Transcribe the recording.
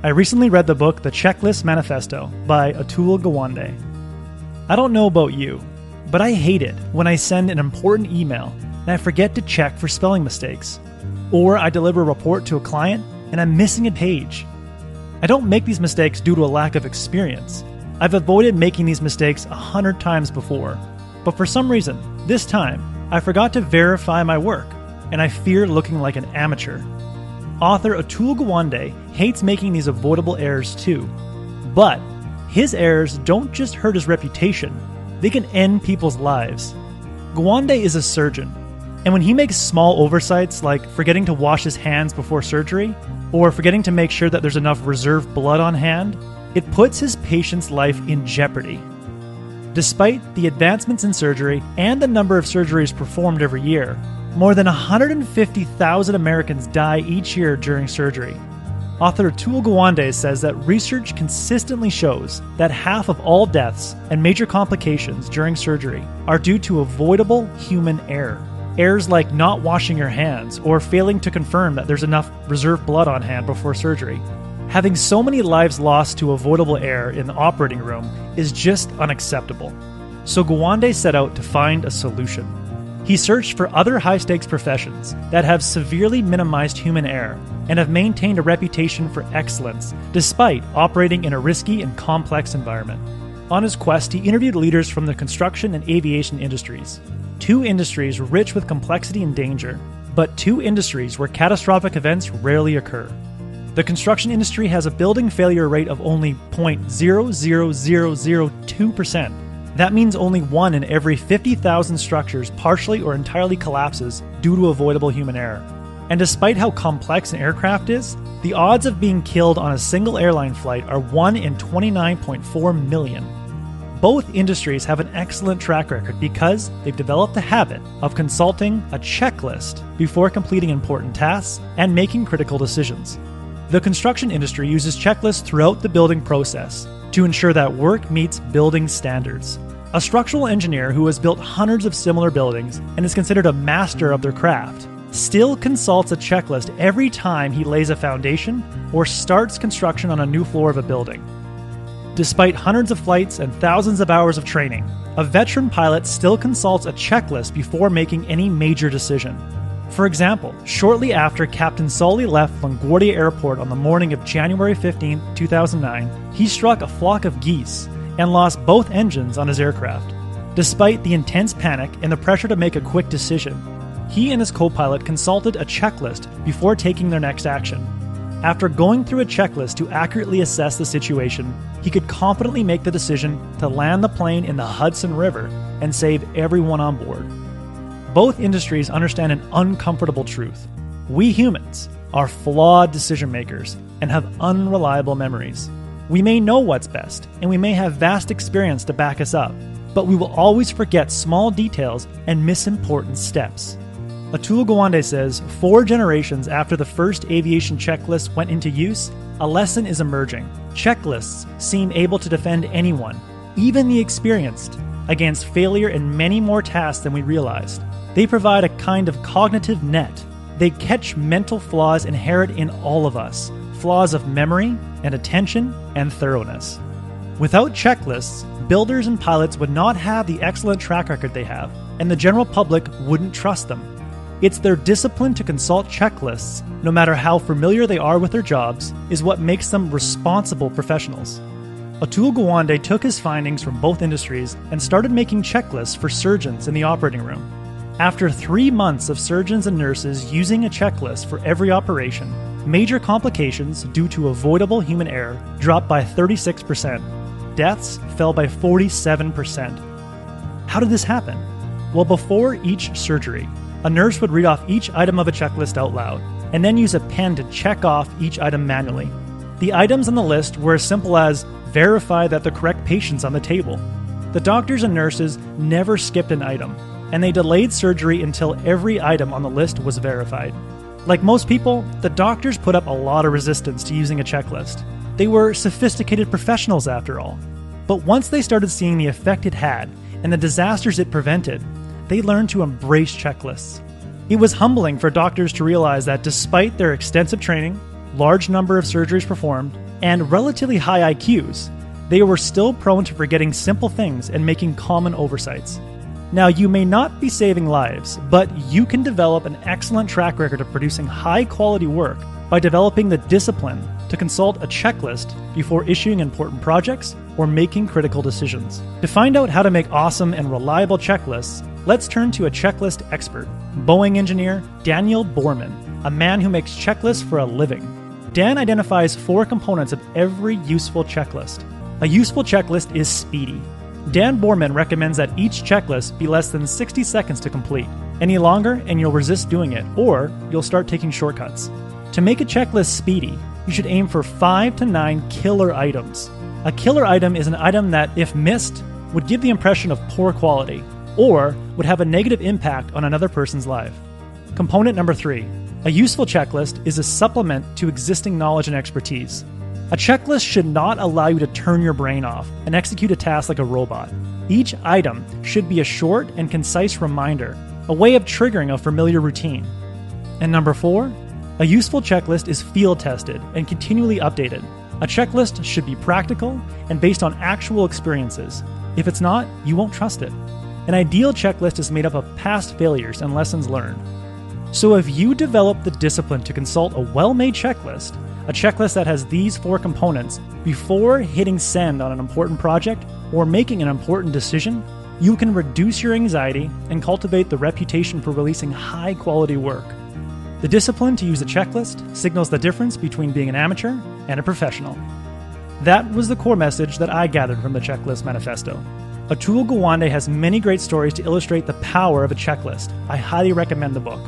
I recently read the book The Checklist Manifesto by Atul Gawande. I don't know about you, but I hate it when I send an important email and I forget to check for spelling mistakes. Or I deliver a report to a client and I'm missing a page. I don't make these mistakes due to a lack of experience. I've avoided making these mistakes 100 times before. But for some reason, this time, I forgot to verify my work, and I fear looking like an amateur. Author Atul Gawande hates making these avoidable errors too. But his errors don't just hurt his reputation, they can end people's lives. Gawande is a surgeon, and when he makes small oversights like forgetting to wash his hands before surgery, or forgetting to make sure that there's enough reserve blood on hand, it puts his patient's life in jeopardy. Despite the advancements in surgery and the number of surgeries performed every year, more than 150,000 Americans die each year during surgery. Author Atul Gawande says that research consistently shows that half of all deaths and major complications during surgery are due to avoidable human error. Errors like not washing your hands or failing to confirm that there's enough reserve blood on hand before surgery. Having so many lives lost to avoidable error in the operating room is just unacceptable. So Gawande set out to find a solution. He searched for other high-stakes professions that have severely minimized human error and have maintained a reputation for excellence despite operating in a risky and complex environment. On his quest, he interviewed leaders from the construction and aviation industries, two industries rich with complexity and danger, but two industries where catastrophic events rarely occur. The construction industry has a building failure rate of only 0.00002%. That means only 1 in every 50,000 structures partially or entirely collapses due to avoidable human error. And despite how complex an aircraft is, the odds of being killed on a single airline flight are 1 in 29.4 million. Both industries have an excellent track record because they've developed the habit of consulting a checklist before completing important tasks and making critical decisions. The construction industry uses checklists throughout the building process to ensure that work meets building standards. A structural engineer who has built hundreds of similar buildings and is considered a master of their craft still consults a checklist every time he lays a foundation or starts construction on a new floor of a building. Despite hundreds of flights and thousands of hours of training, a veteran pilot still consults a checklist before making any major decision. For example, shortly after Captain Solly left LaGuardia Airport on the morning of January 15, 2009, he struck a flock of geese and lost both engines on his aircraft. Despite the intense panic and the pressure to make a quick decision, he and his co-pilot consulted a checklist before taking their next action. After going through a checklist to accurately assess the situation, he could confidently make the decision to land the plane in the Hudson River and save everyone on board. Both industries understand an uncomfortable truth. We humans are flawed decision makers and have unreliable memories. We may know what's best, and we may have vast experience to back us up, but we will always forget small details and miss important steps. Atul Gawande says 4 generations after the first aviation checklist went into use, a lesson is emerging. Checklists seem able to defend anyone, even the experienced, against failure in many more tasks than we realized. They provide a kind of cognitive net. They catch mental flaws inherent in all of us, flaws of memory and attention and thoroughness. Without checklists, builders and pilots would not have the excellent track record they have, and the general public wouldn't trust them. It's their discipline to consult checklists, no matter how familiar they are with their jobs, is what makes them responsible professionals. Atul Gawande took his findings from both industries and started making checklists for surgeons in the operating room. After 3 months of surgeons and nurses using a checklist for every operation, major complications due to avoidable human error dropped by 36%. Deaths fell by 47%. How did this happen? Well, before each surgery, a nurse would read off each item of a checklist out loud, and then use a pen to check off each item manually. The items on the list were as simple as verify that the correct patient's on the table. The doctors and nurses never skipped an item, and they delayed surgery until every item on the list was verified. Like most people, the doctors put up a lot of resistance to using a checklist. They were sophisticated professionals after all. But once they started seeing the effect it had and the disasters it prevented, they learned to embrace checklists. It was humbling for doctors to realize that despite their extensive training, large number of surgeries performed, and relatively high IQs, they were still prone to forgetting simple things and making common oversights. Now, you may not be saving lives, but you can develop an excellent track record of producing high-quality work by developing the discipline to consult a checklist before issuing important projects or making critical decisions. To find out how to make awesome and reliable checklists, let's turn to a checklist expert, Boeing engineer Daniel Borman, a man who makes checklists for a living. Dan identifies 4 components of every useful checklist. A useful checklist is speedy. Dan Borman recommends that each checklist be less than 60 seconds to complete. Any longer and you'll resist doing it, or you'll start taking shortcuts. To make a checklist speedy, you should aim for 5 to 9 killer items. A killer item is an item that, if missed, would give the impression of poor quality, or would have a negative impact on another person's life. Component number 3. A useful checklist is a supplement to existing knowledge and expertise. A checklist should not allow you to turn your brain off and execute a task like a robot. Each item should be a short and concise reminder, a way of triggering a familiar routine. And number 4, a useful checklist is field tested and continually updated. A checklist should be practical and based on actual experiences. If it's not, you won't trust it. An ideal checklist is made up of past failures and lessons learned. So if you develop the discipline to consult a well-made checklist, a checklist that has these 4 components, before hitting send on an important project or making an important decision, you can reduce your anxiety and cultivate the reputation for releasing high-quality work. The discipline to use a checklist signals the difference between being an amateur and a professional. That was the core message that I gathered from the Checklist Manifesto. Atul Gawande has many great stories to illustrate the power of a checklist. I highly recommend the book.